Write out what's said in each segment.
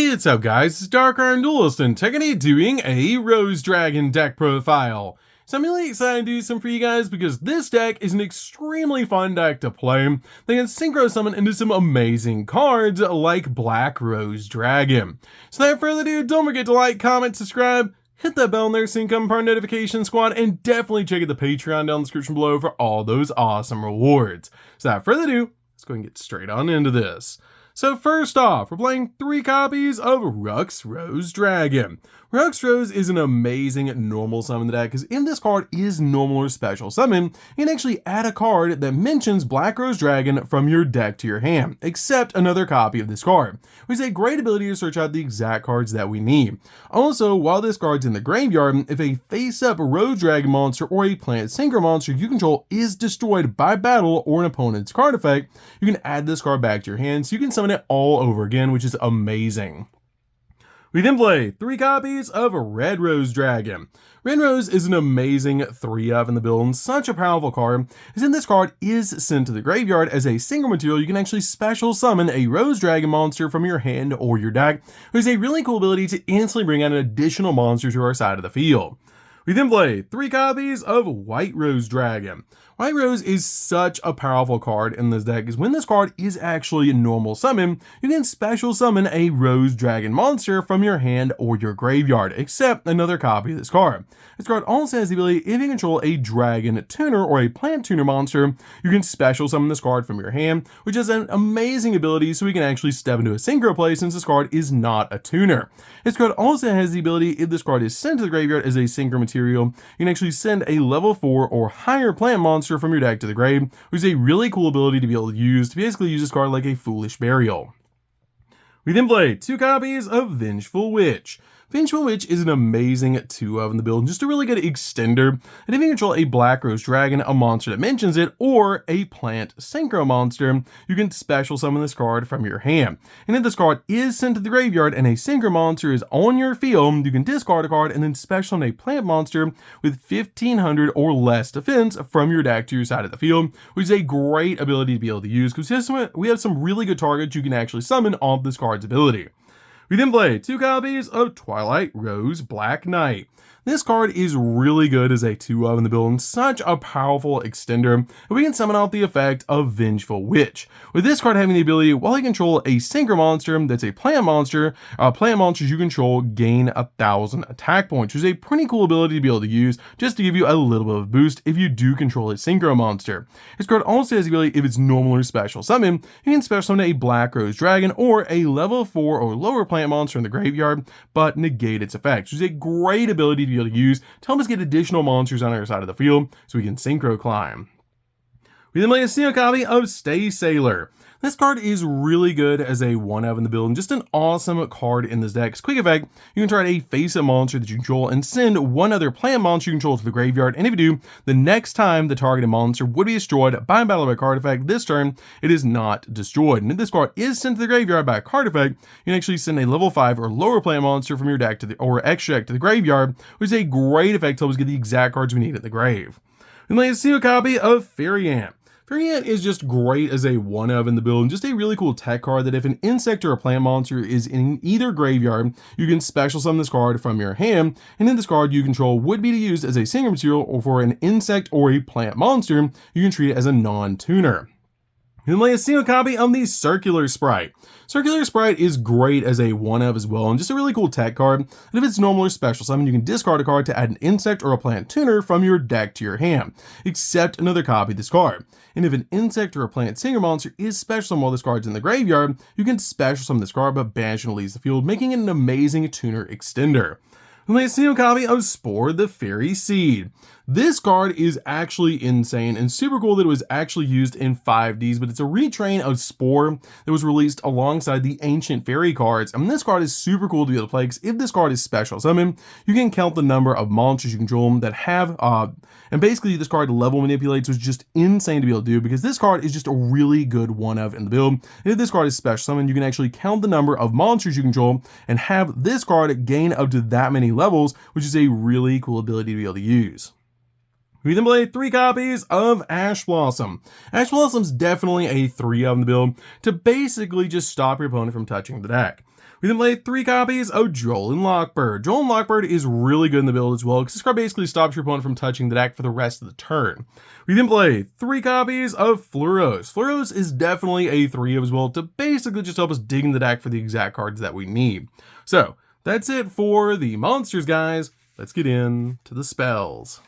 What's up guys, it's DarkArmedDuelist and today doing a Rose Dragon deck profile. So I'm really excited to do some for you guys because this deck is an extremely fun deck to play. They can synchro summon into some amazing cards like Black Rose Dragon. So without further ado, don't forget to like, comment, subscribe, hit that bell in there so you can become part of notification squad, and definitely check out the Patreon down in the description below for all those awesome rewards. So without further ado, let's go and get straight on into this. So first off, we're playing 3 copies of Rux Rose Dragon. Rux Rose is an amazing normal summon in the deck because if this card is normal or special summon, you can actually add a card that mentions Black Rose Dragon from your deck to your hand, except another copy of this card, which is a great ability to search out the exact cards that we need. Also, while this card's in the graveyard, if a face-up Rose Dragon monster or a Plant Synchro monster you control is destroyed by battle or an opponent's card effect, you can add this card back to your hand so you can summon it all over again, which is amazing. We then play 3 copies of Red Rose Dragon. Red Rose is an amazing 3-of in the build and such a powerful card, as in this card is sent to the graveyard as a single material. You can actually special summon a Rose Dragon monster from your hand or your deck, which is a really cool ability to instantly bring out an additional monster to our side of the field. We then play 3 copies of White Rose Dragon. White Rose is such a powerful card in this deck because when this card is actually a normal summon, you can special summon a Rose Dragon monster from your hand or your graveyard, except another copy of this card. This card also has the ability, if you control a Dragon Tuner or a Plant Tuner monster, you can special summon this card from your hand, which is an amazing ability so we can actually step into a synchro play since this card is not a tuner. This card also has the ability, if this card is sent to the graveyard as a synchro material, you can actually send a level 4 or higher plant monster from your deck to the grave, which is a really cool ability to be able to use basically use this card like a Foolish Burial. We then play 2 copies of Vengeful Witch. Vengeful Witch is an amazing 2-of in the build, just a really good extender, and if you control a Black Rose Dragon, a monster that mentions it, or a Plant Synchro monster, you can special summon this card from your hand. And if this card is sent to the graveyard and a Synchro monster is on your field, you can discard a card and then special summon a Plant monster with 1500 or less defense from your deck to your side of the field, which is a great ability to be able to use because we have some really good targets you can actually summon off this card's ability. We then play 2 copies of Twilight Rose Black Knight. This card is really good as a 2-of in the build and such a powerful extender, and we can summon out the effect of Vengeful Witch. With this card having the ability, while you control a synchro monster that's a plant monster, plant monsters you control gain 1000 attack points, which is a pretty cool ability to be able to use just to give you a little bit of a boost if you do control a synchro monster. This card also has the ability, if it's normal or special summon, you can special summon a Black Rose Dragon or a level 4 or lower plant monster in the graveyard, but negate its effects, which is a great ability to be able to use to help us get additional monsters on our side of the field so we can synchro climb. We then play a single copy of Stay Sailor. This card is really good as a 1-of in the build and just an awesome card in this deck's quick effect. You can try a face-up monster that you control and send one other plant monster you control to the graveyard, and if you do, the next time the targeted monster would be destroyed by a battle by card effect, this turn it is not destroyed. And if this card is sent to the graveyard by a card effect, you can actually send a level 5 or lower plant monster from your deck to the or extra deck to the graveyard, which is a great effect to help us get the exact cards we need at the grave. We play a single copy of Terverion. Terverion is just great as a 1-of in the build and just a really cool tech card that if an insect or a plant monster is in either graveyard, you can special summon this card from your hand, and then this card you control would be used as a single material or for an insect or a plant monster, you can treat it as a non-tuner. You can play a single copy of the Circular Sprite. Circular Sprite is great as a 1-of as well, and just a really cool tech card. And if it's normal or special summon, you can discard a card to add an insect or a plant tuner from your deck to your hand, except another copy of this card. And if an insect or a plant singer monster is special summon while this card's in the graveyard, you can special summon this card but banish and leaves the field, making it an amazing tuner extender. We play a single copy of Spore the Fairy Seed. This card is actually insane and super cool that it was actually used in 5Ds, but it's a retrain of Spore that was released alongside the Ancient Fairy cards. And this card is super cool to be able to play because if this card is special summon, you can count the number of monsters you control that have, and basically this card level manipulates, which is just insane to be able to do because this card is just a really good 1-of in the build. And if this card is special summon, you can actually count the number of monsters you control and have this card gain up to that many levels, which is a really cool ability to be able to use. We then play 3 copies of Ash Blossom. Ash Blossom's definitely a 3-of in the build to basically just stop your opponent from touching the deck. We then play 3 copies of Joel and Lockbird. Joel and Lockbird is really good in the build as well, because this card basically stops your opponent from touching the deck for the rest of the turn. We then play 3 copies of Fluros. Fluros is definitely a 3 as well, to basically just help us dig in the deck for the exact cards that we need. So, that's it for the monsters, guys. Let's get into the spells.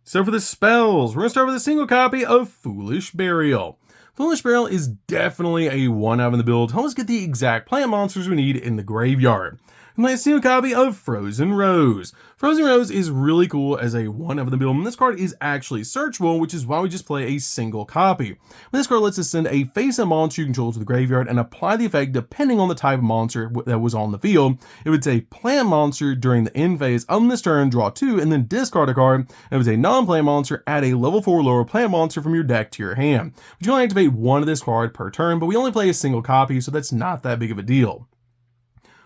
So for the spells, we're going to start with a single copy of Foolish Burial. Foolish Burial is definitely a 1-of in the build to help us get the exact plant monsters we need in the graveyard. And a single copy of Frozen Rose. Frozen Rose is really cool as a 1-of in the build, and this card is actually searchable, which is why we just play a single copy. This card lets us send a face-up monster you control to the graveyard and apply the effect depending on the type of monster that was on the field. It would say plant monster during the end phase of this turn, draw 2, and then discard a card. And if it's a non-plant monster, add a level 4 lower plant monster from your deck to your hand. But you only activate 1 of this card per turn, but we only play a single copy, so that's not that big of a deal.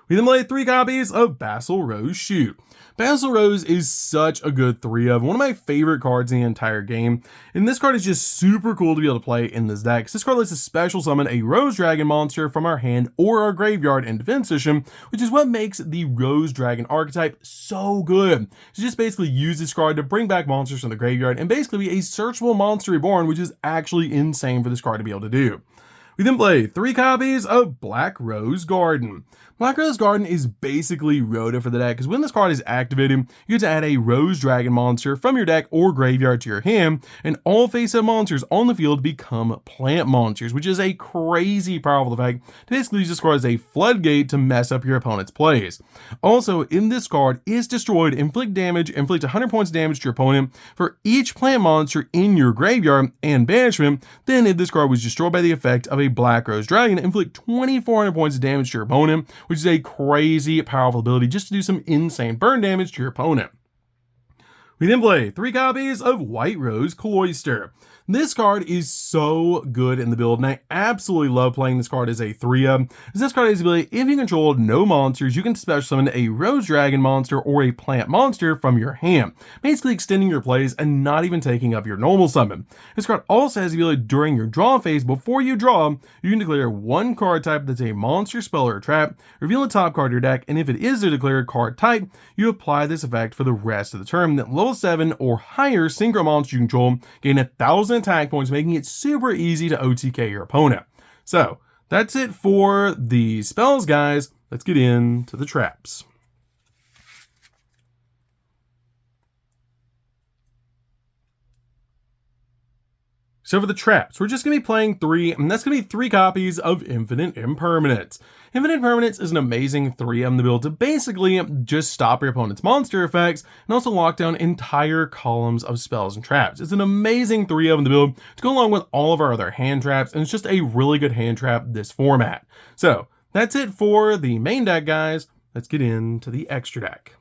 We then play 3 copies of Basil Rose Shoot. Basil Rose is such a good 3-of, one of my favorite cards in the entire game, and this card is just super cool to be able to play in this deck. This card lets us special summon a Rose Dragon monster from our hand or our graveyard in defense position, which is what makes the Rose Dragon archetype so good. So just basically use this card to bring back monsters from the graveyard and basically be a searchable monster reborn, which is actually insane for this card to be able to do. We then play 3 copies of Black Rose Garden. Black Rose Garden is basically Rhoda for the deck, because when this card is activated, you get to add a Rose Dragon monster from your deck or graveyard to your hand, and all face-up monsters on the field become plant monsters, which is a crazy powerful effect to basically use this card as a floodgate to mess up your opponent's plays. Also, in this card, is destroyed, inflict 100 points of damage to your opponent for each plant monster in your graveyard and banishment. Then if this card was destroyed by the effect of a Black Rose Dragon, inflict 2,400 points of damage to your opponent, which is a crazy powerful ability just to do some insane burn damage to your opponent. We then play 3 copies of White Rose Cloister. This card is so good in the build, and I absolutely love playing this card as a 3-of. This card has the ability, if you control no monsters, you can special summon a Rose Dragon monster or a plant monster from your hand, basically extending your plays and not even taking up your normal summon. This card also has the ability during your draw phase, before you draw, you can declare 1 card type that's a monster, spell, or trap, reveal the top card of your deck, and if it is a declared card type, you apply this effect for the rest of the turn. That level 7 or higher synchro monster you control gain 1,000 attack points, making it super easy to OTK your opponent. So that's it for the spells, guys. Let's get into the traps. So for the traps, we're just going to be playing 3, and that's going to be 3 copies of Infinite Impermanence. Infinite Impermanence is an amazing 3-of in the build to basically just stop your opponent's monster effects and also lock down entire columns of spells and traps. It's an amazing 3-of in the build to go along with all of our other hand traps, and it's just a really good hand trap this format. So that's it for the main deck, guys. Let's get into the extra deck.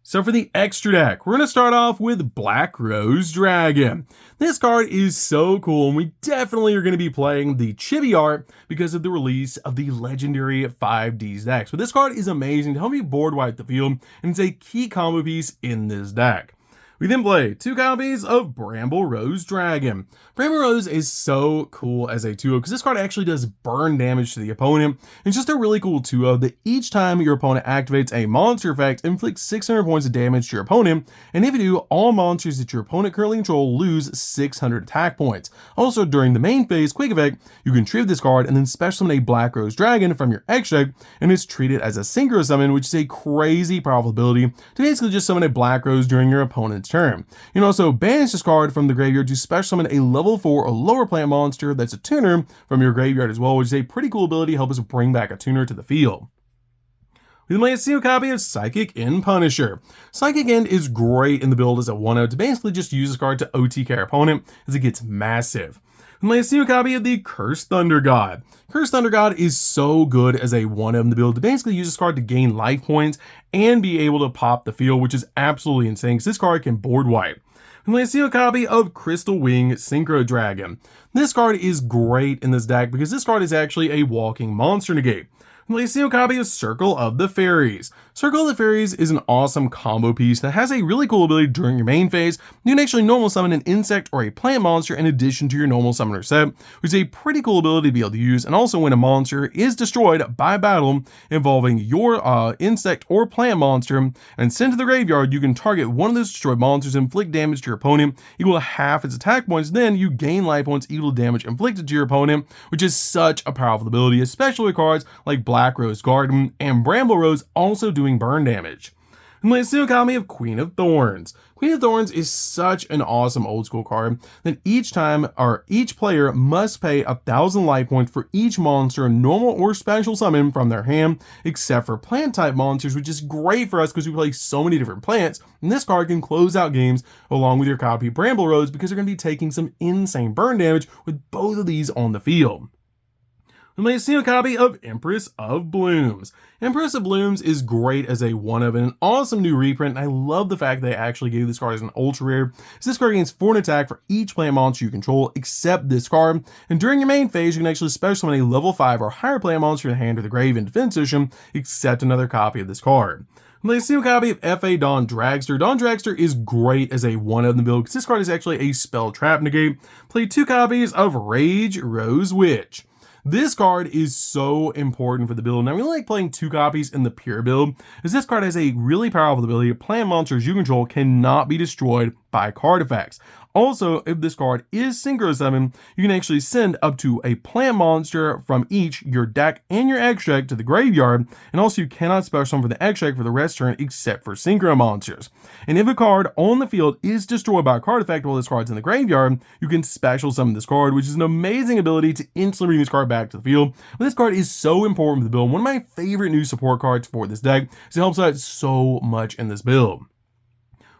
So for the extra deck, we're going to start off with Black Rose Dragon. This card is so cool, and we definitely are going to be playing the chibi art because of the release of the legendary 5Ds decks. But this card is amazing to help you board wipe the field, and it's a key combo piece in this deck. We then play 2 copies of Bramble Rose Dragon. Bramble Rose is so cool as a 2-of because this card actually does burn damage to the opponent. It's just a really cool 2-of that each time your opponent activates a monster effect, inflicts 600 points of damage to your opponent, and if you do, all monsters that your opponent currently controls lose 600 attack points. Also, during the main phase quick effect, you can tribute this card and then special summon a Black Rose Dragon from your extra deck, and it's treated as a synchro summon, which is a crazy powerful ability to basically just summon a Black Rose during your opponent's turn. You can also banish this card from the graveyard to special summon a level 4 or lower plant monster that's a tuner from your graveyard as well, which is a pretty cool ability to help us bring back a tuner to the field. We then play a single copy of Psychic End Punisher. Psychic End is great in the build as a 1-of to basically just use this card to OTK our opponent as it gets massive. We play a single copy of the Cursed Thunder God. Cursed Thunder God is so good as a 1-of in the build to basically use this card to gain life points and be able to pop the field, which is absolutely insane because this card can board wipe. We play a single copy of Crystal Wing Synchro Dragon. This card is great in this deck because this card is actually a walking monster negate. We play a single copy of Circle of the Fairies. Circle of the Fairies is an awesome combo piece that has a really cool ability during your main phase. You can actually normal summon an insect or a plant monster in addition to your normal summoner set, which is a pretty cool ability to be able to use. And also when a monster is destroyed by battle involving your insect or plant monster and sent to the graveyard, you can target one of those destroyed monsters, inflict damage to your opponent equal to half its attack points, then you gain life points equal to damage inflicted to your opponent, which is such a powerful ability, especially with cards like Black Rose Garden and Bramble Rose also doing burn damage. And let's see a copy of Queen of Thorns. Queen of Thorns is such an awesome old school card that each player must pay 1,000 life points for each monster, normal or special summon from their hand, except for plant type monsters, which is great for us because we play so many different plants. And this card can close out games along with your copy of Bramble Rose because they're going to be taking some insane burn damage with both of these on the field. And let's see a copy of Empress of Blooms. Empress of Blooms is great as a one-of and an awesome new reprint, and I love the fact they actually gave this card as an ultra rare. So this card gains 4 attack for each plant monster you control except this card, and during your main phase you can actually special summon a level 5 or higher plant monster in the hand or the grave in defense position except another copy of this card. Let's see a copy of F.A. Dawn Dragster. Dawn Dragster is great as a one-of in the build because this card is actually a spell trap negate. Play 2 copies of Rage Rose Witch. This card is so important for the build, and I really like playing 2 copies in the pure build, as this card has a really powerful ability. Plant monsters you control cannot be destroyed by card effects. Also, if this card is synchro summon, you can actually send up to a plant monster from each your deck and your extract to the graveyard, and also you cannot special summon for the extract for the rest turn except for synchro monsters. And if a card on the field is destroyed by a card effect while this card's in the graveyard, you can special summon this card, which is an amazing ability to instantly bring this card back to the field. But this card is so important for the build, one of my favorite new support cards for this deck, so it helps out so much in this build.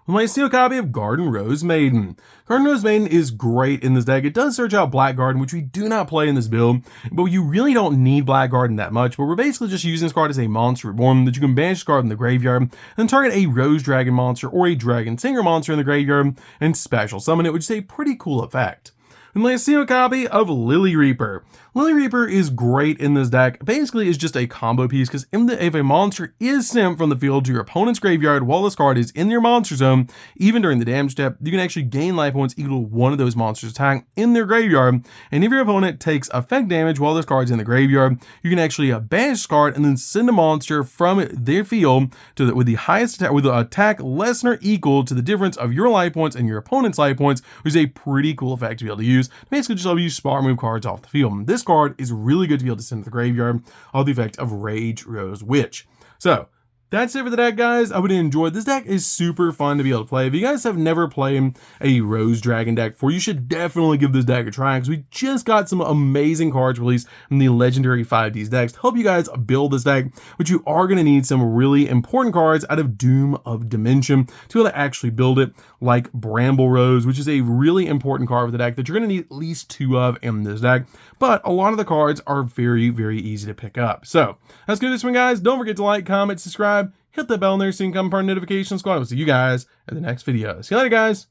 Let's see a copy of Garden Rose Maiden. Garden Rose Maiden is great in this deck. It does search out Black Garden, which we do not play in this build, but you really don't need Black Garden that much, but we're basically just using this card as a monster reborn that you can banish this card in the graveyard, and target a Rose Dragon monster or a Dragon Singer monster in the graveyard, and special summon it, which is a pretty cool effect. And let's see a copy of Lily Reaper. Lily Reaper is great in this deck. Basically, it's just a combo piece because if a monster is sent from the field to your opponent's graveyard while this card is in your monster zone, even during the damage step, you can actually gain life points equal to one of those monsters' attack in their graveyard. And if your opponent takes effect damage while this card's in the graveyard, you can actually banish this card and then send a monster from their field with the highest attack, with an attack less than or equal to the difference of your life points and your opponent's life points, which is a pretty cool effect to be able to use. Basically, just help you smart move cards off the field. This card is really good to be able to send to the graveyard of the effect of Rage Rose Witch. So that's it for the deck, guys. I would enjoy this deck. Is super fun to be able to play. If you guys have never played a Rose Dragon deck before, you should definitely give this deck a try because we just got some amazing cards released in the legendary 5Ds decks to help you guys build this deck, but you are going to need some really important cards out of Doom of Dimension to be able to actually build it, like Bramble Rose, which is a really important card for the deck that you're going to need at least 2 of in this deck, but a lot of the cards are very, very easy to pick up. So that's good this one, guys. Don't forget to like, comment, subscribe, hit that bell in there so you can come part of the notification squad. We'll see you guys in the next video. See you later, guys.